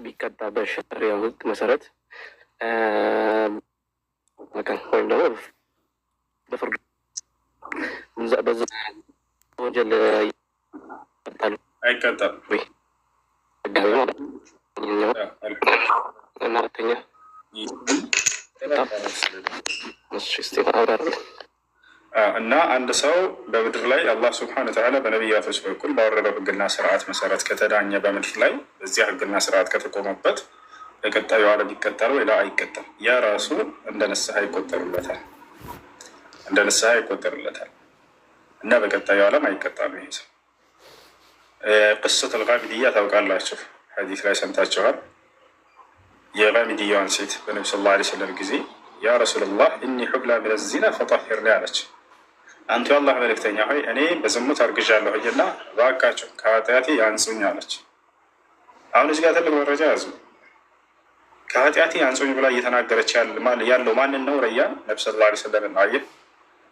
ቢቀጣ በሸሪዓው ሕግ መሰረት ወይም ደግሞ በፍርድ በዛ ወንጀል ይቀጣል አይቀጣም ወይ? እና ሁለተኛ እና አንድ ሰው በምድር ላይ አላህ ስብሐነ ወተዓላ በነቢያቶች በኩል ባወረደው ህግና ስርዓት መሰረት ከተዳኘ በምድር ላይ በዚያ ህግና ስርዓት ከተቆመበት ለቀጣዩ ዓለም ይቀጣል ወይ? አይቀጣም። ያ ራሱ እንደ ንስሐ ይቆጠርለታል እና በቀጣዩ ዓለም አይቀጣም። ይሄ ሰው ቅሰቱል ጋሚዲያ ታውቃላችሁ? ሐዲስ ላይ ሰምታችኋል። የጋሚዲያዋን ሴት በነቢ ሰለላሁ ዐለይሂ ወሰለም ጊዜ ያ ረሱለላህ እኒ ሑብላ ሚነ ዚና ፈጠሂርኒ አለች። አንቱ የአላህ መልእክተኛ ሆይ እኔ በዝሙት አርግዣለሁና እባካችሁ ከኃጢአቴ ያንጹኝ አለች። አሁን እዚህ ጋር ትልቅ መረጃ ያዙ። ከኃጢአቴ ያንጹኝ ብላ እየተናገረች ያለው ማንን ነው? ረያን ነቢ ሰለላሁ ዐለይሂ ወሰለም። አየህ፣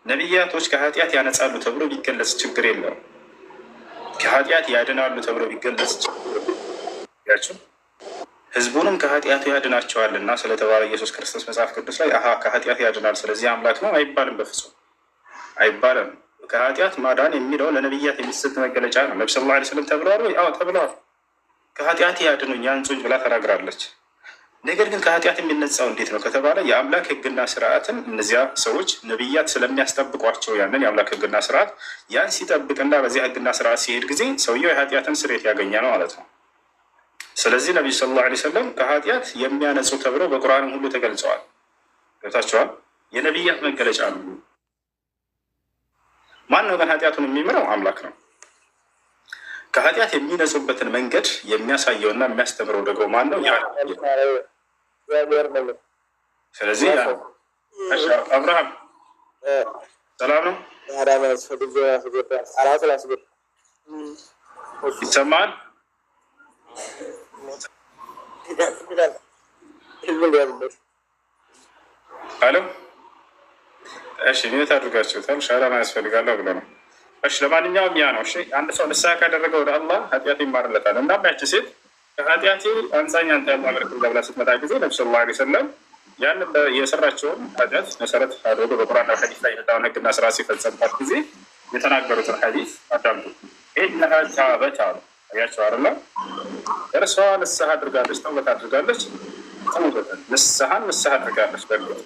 ነቢያቶች ከኃጢአት ያነጻሉ ተብሎ ቢገለጽ ችግር የለውም። ከኃጢአት ያድናሉ ተብሎ ቢገለጽ ያቸው ህዝቡንም ከኃጢአቱ ያድናቸዋልና ስለተባለ ኢየሱስ ክርስቶስ መጽሐፍ ቅዱስ ላይ ከኃጢአት ያድናል ስለዚህ አምላክ ነው አይባልም። በፍጹም አይባልም። ከኃጢአት ማዳን የሚለው ለነቢያት የሚሰጥ መገለጫ ነው። ነቢ ሰለላሁ ዐለይሂ ወሰለም ተብለዋል ወይ? አዎ ተብለዋል። ከኃጢአት ያድኑኝ ያንጹኝ ብላ ተናግራለች። ነገር ግን ከኃጢአት የሚነጻው እንዴት ነው ከተባለ የአምላክ ህግና ስርዓትን እነዚያ ሰዎች ነቢያት ስለሚያስጠብቋቸው ያንን የአምላክ ህግና ስርዓት ያን ሲጠብቅና በዚያ ህግና ስርዓት ሲሄድ ጊዜ ሰውየው የኃጢአትን ስርየት ያገኘ ነው ማለት ነው። ስለዚህ ነቢዩ ሰለላሁ ዐለይሂ ወሰለም ከኃጢአት የሚያነጹ ተብለው በቁርአንም ሁሉ ተገልጸዋል። ገብታችኋል? የነቢያት መገለጫ ነው። ማን ነው ግን ኃጢአቱን የሚምረው? አምላክ ነው። ከኃጢአት የሚነጹበትን መንገድ የሚያሳየውና የሚያስተምረው ደግሞ ማን ነው? ስለዚህ አብርሃም ሰላም ነው? ይሰማል? አሎ፣ እሺ፣ ኒት አድርጋችሁታል። ሻላማ ያስፈልጋለሁ ብሎ ነው። እሺ፣ ለማንኛውም ያ ነው። እሺ፣ አንድ ሰው ንስሐ ካደረገ ወደ አላህ ኃጢአቱ ይማርለታል። እና ያቺ ሴት ከኃጢአቴ አንጻኝ አንተ ያማረክ ብላ ስትመጣ ጊዜ ነቢ ሰለላሁ ዐለይሂ ወሰለም ያንን የሰራቸውን ኃጢአት መሰረት አድርጎ በቁርአንና ሐዲስ ላይ የመጣውን ህግና ስራ ሲፈጸምባት ጊዜ የተናገሩትን ሐዲስ አዳምጡ። ኢነሃ ታበት አሉ። አያቸው አይደለ? እርሷ ንስሐ አድርጋለች፣ ተውበት አድርጋለች። ንስሐ አድርጋለች። በርግጥ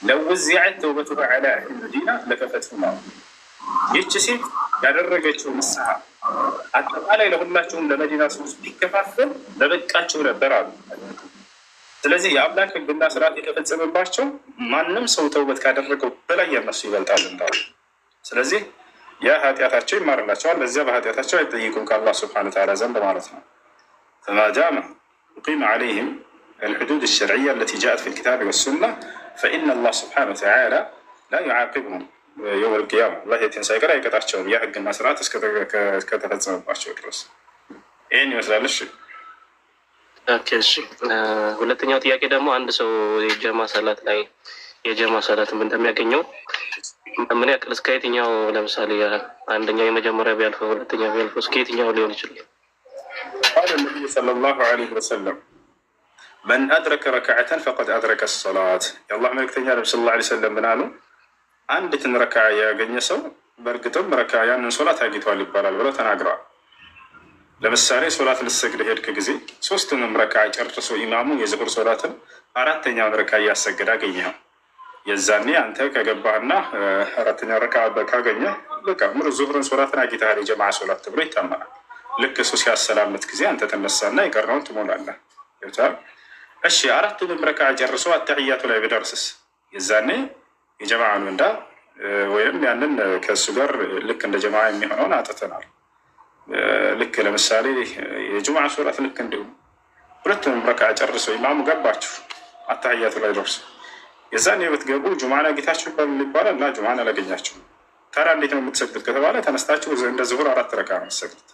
ለውዚዐት ተውበቱሃ ዐላ አህሊ መዲና ለከፈትሁም አሉ። ይህች ሴት ያደረገችው ንስሐ አጠቃላይ ለሁላቸውም ለመዲና ሰዎች ቢከፋፈል ለበቃቸው ነበር አሉ። ስለዚህ የአምላክ ህግና ስርዓት የተፈጸመባቸው ማንም ሰው ተውበት ካደረገው በላይ የነሱ ይበልጣል እንዳሉ። ስለዚህ ያ ኃጢአታቸው ይማርላቸዋል። በዚያ በኃጢአታቸው አይጠይቁም ከአላህ ስብሐነ ወተዓላ ዘንድ ማለት ነው። ፈማ ዳመ ዩቂመ ዐለይሂም አልሑዱድ አልሸርዕያ አለቲ ጃአት ፊል ኪታቢ ወሱና ፈኢነ አላህ ስብሐነ ወተዓላ ላ ዩዓቂብሁም የውመል ቂያማ። አላህ የትንሣኤ ቀን አይቀጣቸውም ያ ህግና ስርዓት እስከተፈጸመባቸው ድረስ። ይህን ይመስላል። እሺ፣ ሁለተኛው ጥያቄ ደግሞ አንድ ሰው የጀማ ሰላት ላይ የጀማ ሰላትም እንደሚያገኘው ምን ያክል እስከ የትኛው ለምሳሌ አንደኛው የመጀመሪያ ቢያልፈው ሁለተኛው ቢያልፈው እስከ የትኛው ሊሆን ይችላል? ቃለ ነቢዩ ሰለላሁ ዐለይሂ ወሰለም መን አድረከ ረክዐተን ፈቀድ አድረከ ሰላት። የአላህ መልእክተኛ ነቢ ሰለላሁ ዐለይሂ ወሰለም ምን አሉ? አንዲትን ረክዓ ያገኘ ሰው በእርግጥም ረክዓ ያንን ሶላት አግኝቷል ይባላል ብለው ተናግረዋል። ለምሳሌ ሶላት ልትሰግድ ሄድክ ጊዜ ሶስቱንም ረክዓ ጨርሶ ኢማሙ የዙሁር ሶላትን አራተኛውን ረክዓ እያሰገደ አገኘኸው። የዛኔ አንተ ከገባህና አራተኛ ረክዓ ካገኘ በቃ ሙሉ ዙሁርን ሶላትን አግኝተሃል የጀማዓ ሶላት ተብሎ ይታመናል። ልክ እሱ ሲያሰላምት ጊዜ አንተ ተነሳና የቀረውን ትሞላለህ። ይታል። እሺ፣ አራቱንም ረክዓ ጨርሶ አተህያቱ ላይ ቢደርስስ የዛኔ የጀማዓን ወንዳ ወይም ያንን ከእሱ ጋር ልክ እንደ ጀማዓ የሚሆነውን አጥተናል። ልክ ለምሳሌ የጁምዓ ሶላት ልክ እንዲሁም ሁለቱንም ረክዓ ጨርሶ ኢማሙ ገባችሁ አተህያቱ ላይ ደርሶ የዛኔ ብትገቡ ጁምዓን አግኝታችሁ ይባላል እና ጁምዓን አላገኛችሁም። ታዲያ እንዴት ነው የምትሰግዱት ከተባለ ተነስታችሁ እንደ ዙሁር 4 ረክዓ ነው የምትሰግዱት።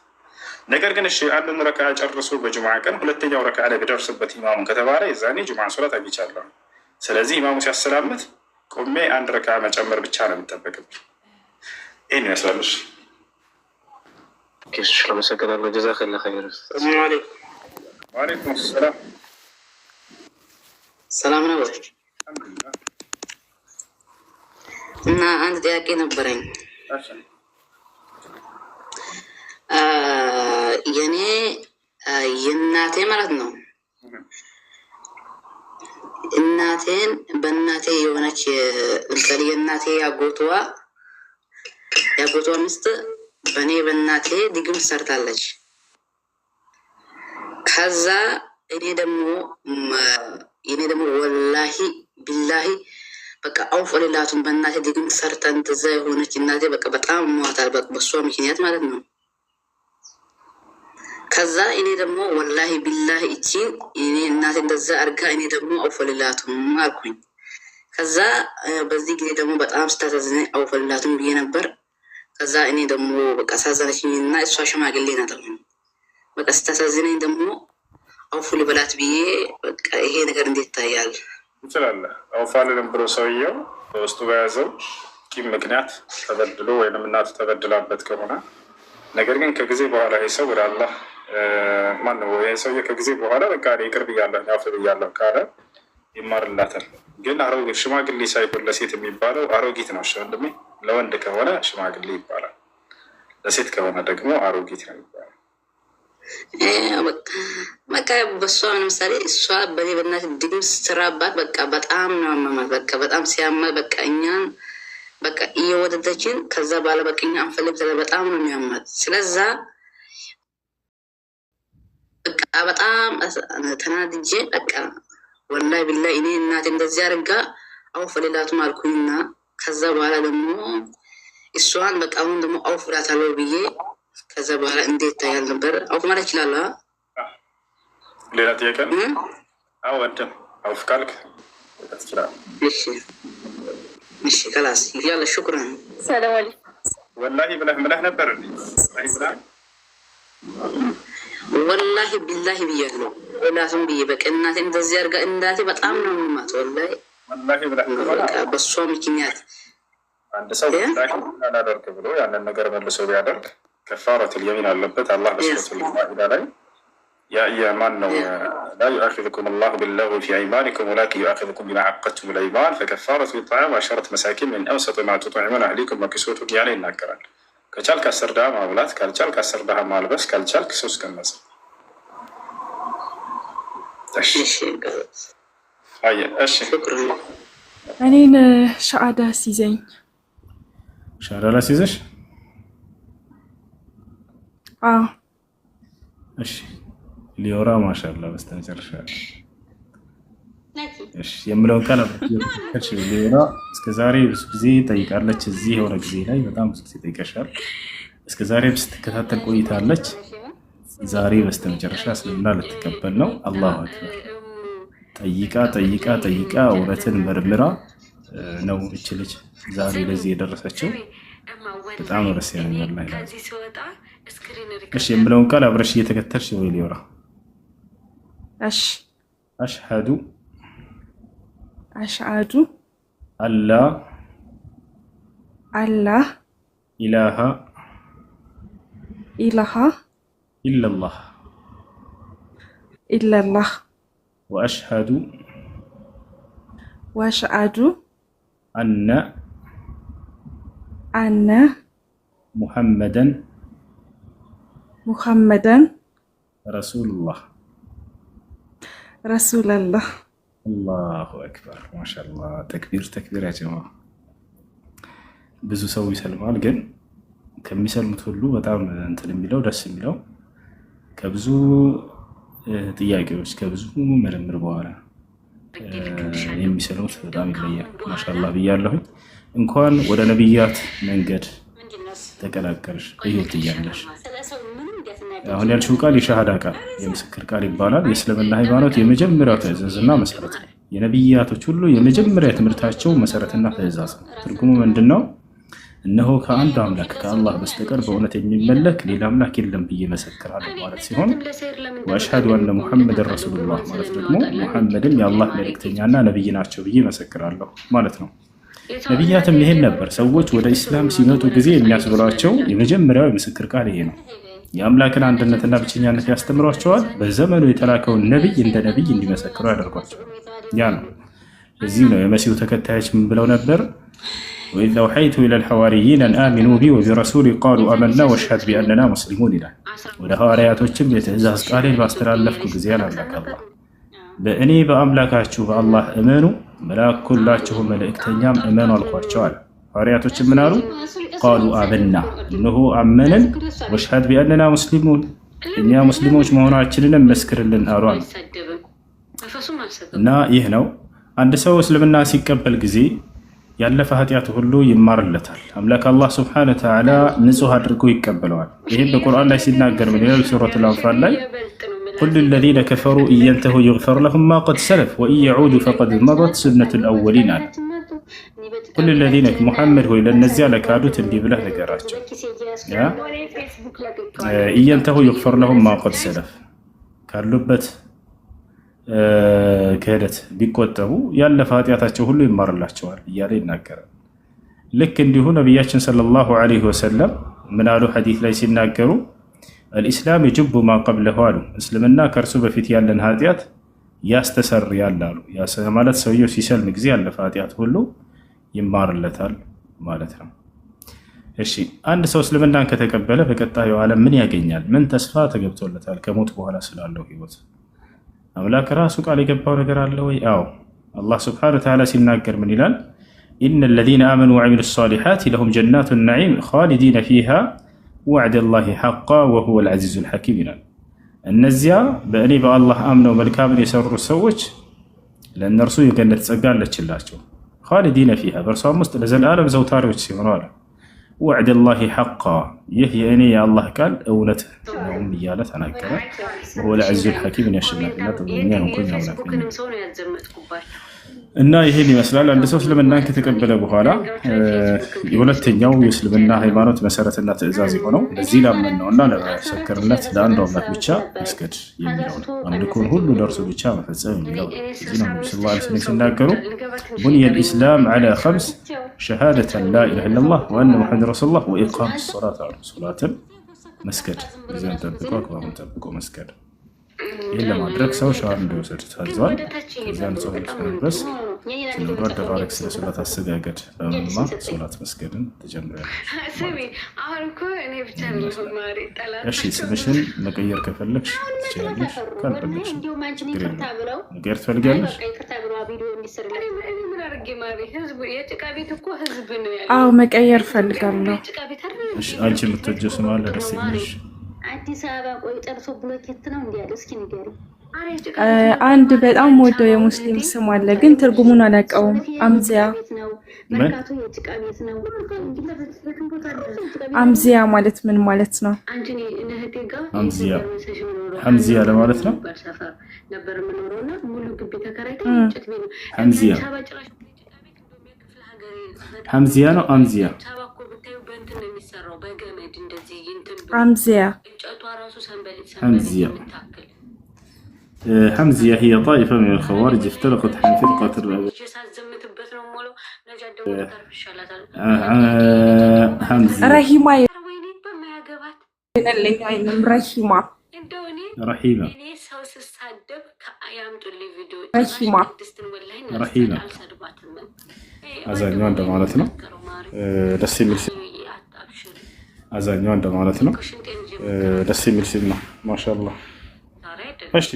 ነገር ግን እሺ አንዱን ረክዓ ጨርሶ በጁምዓ ቀን ሁለተኛው ረክዓ ላይ ቢደርስበት ኢማሙን ከተባለ የዛኔ ጁምዓ ሶላት አግኝቻለሁ። ስለዚህ ኢማሙ ሲያሰላምት ቆሜ አንድ ረክዓ መጨመር ብቻ ነው የሚጠበቅብኝ። ይህን ይመስላል። አመሰግናለሁ። ጀዛከላህ ኸይር። ወአለይኩም ሰላም። ሰላም ነው እና አንድ ጥያቄ ነበረኝ። የኔ የእናቴ ማለት ነው እናቴን በእናቴ የሆነች ለምሳሌ የእናቴ ያጎቷ ሚስት በእናቴ ድግምት ሰርታለች። ከዛ እኔ ደግሞ ወላሂ ቢላሂ በቃ አውፍ ሌላቱን በእናቴ ድግምት ሰርታ እንደዛ የሆነች እናቴ በቃ በጣም ሟታል፣ በሷ ምክንያት ማለት ነው። ከዛ እኔ ደግሞ ወላሂ ቢላሂ እቺን እኔ እናቴ እንደዛ አርጋ እኔ ደግሞ አውፍ ሌላቱን አልኩኝ። ከዛ በዚህ ጊዜ ደግሞ በጣም ስታሳዝነኝ አውፍ ሌላቱን ብዬ ነበር። ከዛ እኔ ደግሞ በቃ ሳዘነችኝ እና እሷ ሽማግሌ ናት። በቃ ስታሳዝነኝ ደግሞ አውፍ ልበላት ብዬ በቃ ይሄ ነገር እንዴት ይታያል? እንችላለን። አውፍ አልልም ብሎ ሰውየው በውስጡ በያዘው ቂም ምክንያት ተበድሎ ወይም እናቱ ተበድላበት ከሆነ ነገር ግን ከጊዜ በኋላ ይህ ሰው ወደ አላህ ማነው ይህ ሰውዬ ከጊዜ በኋላ በቃ ይቅር ብያለሁ አውፍ ብያለሁ ካለ ይማርላታል። ግን ሽማግሌ ሳይሆን ለሴት የሚባለው አሮጊት ነው። ወንድሜ ለወንድ ከሆነ ሽማግሌ ይባላል፣ ለሴት ከሆነ ደግሞ አሮጊት ነው ይባላል። በቃ በሷ ለምሳሌ እሷ በኔ በእናት ድግምት ስራባት በቃ በጣም ነው ያመማት። በቃ በጣም ሲያማት በቃ እኛን በቃ እየወደደችን ከዛ ባለ በቃ እኛ አንፈልግ ስለ በጣም ነው የሚያማት። ስለዛ በቃ በጣም ተናድጄ በቃ ወላሂ ቢላሂ እኔ እናቴ እንደዚህ አድርጋ አውፍ ሌላቱም አልኩኝና ከዛ በኋላ ደግሞ እሷን በቃ አሁን ደግሞ አውፍ እላታለሁ ብዬ ከዛ በኋላ እንዴት ታያል ነበር? አውፍ ማለት ይችላል። ሌላ ጥያቄ ነው? ወንድም አውፍ ካልክ ትችላለህ። እሺ ከላስ ያለ ሹክራን። ሰላም አለይኩም። ወላሂ ብለህ ነበር ወላሂ ቢላሂ ብያለሁ። ወላሂም ብዬ በቃ እናቴ እንደዚህ አድርጋ እናቴ በጣም ነው የምማት። ወላሂ በቃ በሷ ምክንያት አንድ ሰው አላደርግ ብሎ ያንን ነገር መልሶ ቢያደርግ ከፋረቱል የሚን አለበት። አላህ በሱረቱል ማኢዳ ላይ ማን ነው ላ ዩአኺዙኩም አላሁ ቢልለግዊ ፊ አይማኒኩም ወላኪን ዩአኺዙኩም ቢማ ዐቀድቱሙል አይማን ፈከፋረቱ ኢጥዓሙ ዐሸረተ መሳኪን ሚን አውሰጢ ማ ቱጥዒሙነ አህሊኩም ወኪስወቱሁም እያለ ይናገራል። ከቻልክ 10 ድሃ ማብላት፣ ካልቻልክ 10 ድሃ ማልበስ፣ ካልቻልክ 3 ቀን መጾም። እኔን ሻአዳ ሲዘኝ ሻዳ ላስይዘሽ? እሺ ሊዮራ ማሻአላ በስተመጨረሻ የምለውን ቃል ሊዮራ እስከዛሬ ብዙ ጊዜ ጠይቃለች። እዚህ የሆነ ጊዜ ላይ በጣም ብዙ ጊዜ ጠይቀሻል። እስከዛሬም ስትከታተል ቆይታለች። ዛሬ በስተመጨረሻ እስልምና ልትቀበል ነው። አላሁ አክበር። ጠይቃ እውነትን መርምራ ነው እች ልጅ ዛሬ ለዚህ የደረሰችው። በጣም ደስ ያለኛል። እሺ የምለውን ቃል አብረሽ እየተከተልሽ ወይ ሊዮራ? አሽሀዱ አላ ኢላሃ ኢለላህ ወአሽሀዱ አነ ሙሐመደን ረሱሉላህ። አላሁ አክበር። ማሻአላህ። ተክቢር ያ ጀማ። ብዙ ሰው ይሰልማል፣ ግን ከሚሰልሙት ሁሉ በጣም እንትን የሚለው ደስ የሚለው ከብዙ ጥያቄዎች ከብዙ ምርምር በኋላ የሚሰልሙት በጣም ይለያል። ማሻአላህ ብያለሁኝ። እንኳን ወደ ነቢያት መንገድ ተቀላቀልሽ በህይወት እያለሽ። አሁን ያልሽው ቃል የሻሃዳ ቃል የምስክር ቃል ይባላል። የእስልምና ሃይማኖት የመጀመሪያው ትእዛዝና መሰረት ነው። የነቢያቶች ሁሉ የመጀመሪያ ትምህርታቸው መሰረትና ትእዛዝ ነው። ትርጉሙ ምንድን ነው? እነሆ ከአንድ አምላክ ከአላህ በስተቀር በእውነት የሚመለክ ሌላ አምላክ የለም ብዬ መሰክራለሁ ማለት ሲሆን፣ ወአሽሀዱ አነ ሙሐመድን ረሱሉላህ ማለት ደግሞ ሙሐመድም የአላህ መልእክተኛና ነቢይ ናቸው ብዬ መሰክራለሁ ማለት ነው። ነቢያትም ይሄን ነበር ሰዎች ወደ ኢስላም ሲመጡ ጊዜ የሚያስብሏቸው የመጀመሪያው የምስክር ቃል ይሄ ነው። የአምላክን አንድነትና ብቸኛነት ያስተምሯቸዋል። በዘመኑ የተላከውን ነቢይ እንደ ነቢይ እንዲመሰክሩ ያደርጓቸዋል። ያ ነው። እዚህ ነው የመሲሁ ተከታዮች ምን ብለው ነበር? ወኢዝ አውሐይቱ ኢለል ሐዋርይን አን አሚኑ ቢ ወቢረሱሊ ቃሉ አመና ወሽሀድ ቢአንና ሙስሊሙን ይላል። ወደ ሐዋርያቶችም የትእዛዝ ቃሌን ባስተላለፍኩ ጊዜ አላምላክ አላህ በእኔ በአምላካችሁ በአላህ እመኑ፣ መላኩላችሁ መልእክተኛም እመኑ አልኳቸዋል። ሐዋርያቶችም ምን አሉ? ቃሉ አመና እነሆ አመንን፣ ወሽሀድ ቢአንና ሙስሊሙን እኛ ሙስሊሞች መሆናችንን መስክርልን አሉ። እና ይህ ነው አንድ ሰው እስልምና ሲቀበል ጊዜ ያለፈ ኃጢአቱ ሁሉ ይማርለታል። አምላክ አላህ ሱብሓነሁ ወተዓላ ንጹህ አድርጎ ይቀበለዋል። ይህም በቁርአን ላይ ሲናገር ምን ይላል? ሱረቱል አንፋል ላይ ኩሉ ለዚነ ከፈሩ ኢየንተሁ ይግፈር ለሁም ማ ቀድ ሰለፍ ወኢን የዑዱ ፈቀድ መደት ሱነቱል አወሊን አለ። ኩሉ ለዚነ ሙሐመድ ሆይ ለእነዚያ ለካዱት እንዲህ ብለህ ንገራቸው ኢየንተሁ ይግፈር ለሁም ማ ቀድ ሰለፍ ካሉበት ክህደት ቢቆጠቡ ያለፈ ኃጢአታቸው ሁሉ ይማርላቸዋል እያለ ይናገራል። ልክ እንዲሁ ነቢያችን ሰለላሁ ዐለይሂ ወሰለም ምን አሉ? ሐዲስ ላይ ሲናገሩ አልኢስላም የጅቡ ማ ቀብለሁ አሉ። እስልምና ከእርሱ በፊት ያለን ኃጢአት ያስተሰርያል አሉ። ማለት ሰውየው ሲሰልም ጊዜ ያለፈ ኃጢአት ሁሉ ይማርለታል ማለት ነው። እሺ አንድ ሰው እስልምናን ከተቀበለ በቀጣዩ ዓለም ምን ያገኛል? ምን ተስፋ ተገብቶለታል? ከሞት በኋላ ስላለው ህይወት አምላክ ራሱ ቃል የገባው ነገር አለ ወይ? አዎ አላህ ስብሓነሁ ወተዓላ ሲናገር ምን ይላል? ኢነ ለዚነ አመኑ ወዐሚሉ ሷሊሓት ለሁም ጀናቱ ነዒም ኻሊዲነ ፊሃ ወዕደላሂ ሐቃ ወሁወል ዐዚዙል ሐኪም ይላል። እነዚያ በእኔ በአላህ አምነው መልካምን የሰሩ ሰዎች ለእነርሱ የገነት ጸጋ አለችላቸው። ኻሊዲነ ፊሃ በእርሷም ውስጥ ለዘላለም ዘውታሪዎች ሲሆኑ አለ። ወዕደላሂ ሐቃ ይህ የእኔ የአላህ ቃል እውነት ነውም እያለ ተናገረ። ወሁወል ዐዚዙል ሐኪም ያሸናፊና ጥበበኛ የሆንኩኝ አምላክ ነኝ። እና ይህን ይመስላል። አንድ ሰው እስልምናን ከተቀበለ በኋላ የሁለተኛው የእስልምና ሃይማኖት መሰረትና ትእዛዝ የሆነው ለዚህ ላመን ነው እና ለመሰከርነት ለአንዱ አምላክ ብቻ መስገድ የሚለው ነው። አምልኮን ሁሉ ለእርሱ ብቻ መፈጸም የሚለው ነው። እዚህ ነው ነብዩ ሰለላሁ ዐለይሂ ወሰለም ሲናገሩ ቡኒየል ኢስላም ዐላ ኸምስ ሸሃደተን ላ ኢላሃ ኢለላህ ወአነ ሙሐመድ ረሱሉላህ ወኢቃም ሶላት አሉ። ሶላትን መስገድ ጊዜውን ጠብቆ አግባቡን ጠብቆ መስገድ። ይህን ለማድረግ ሰው ሻወር እንዲወስድ ታዟል። ከዚያን ሰው ድረስ ስንዱ አደራረግ ስለ ሶላት አሰጋገድ በመማ ሶላት መስገድን ትጀምሪያለሽ። እሺ ስምሽን መቀየር ከፈለግሽ ትችላለሽ፣ ካልፈለግሽ መቀየር ትፈልጊያለሽ? አዎ መቀየር ፈልጋለሁ። አንቺ የምትወጂው ስም አለ ደስ የሚልሽ? አዲስ አበባ ቆይ ጠርሶ ብሎኬት ነው እንዴ? እስኪ ንገሪ። አንድ በጣም ወደው የሙስሊም ስም አለ፣ ግን ትርጉሙን አላውቀውም። አምዚያ አምዚያ ማለት ምን ማለት ነው? ሐምዚያ ለማለት ነው። ሐምዚያ ነው። አምዚያ حمزية هي طائفة من الخوارج افترقت عن فرقة حمزية رحيمة رحيمة አዛኛው እንደማለት ነው። ደስ የሚል አዛኛው እንደማለት ነው። ደስ የሚል ሲል ነው። ማሻአላህ። እሺ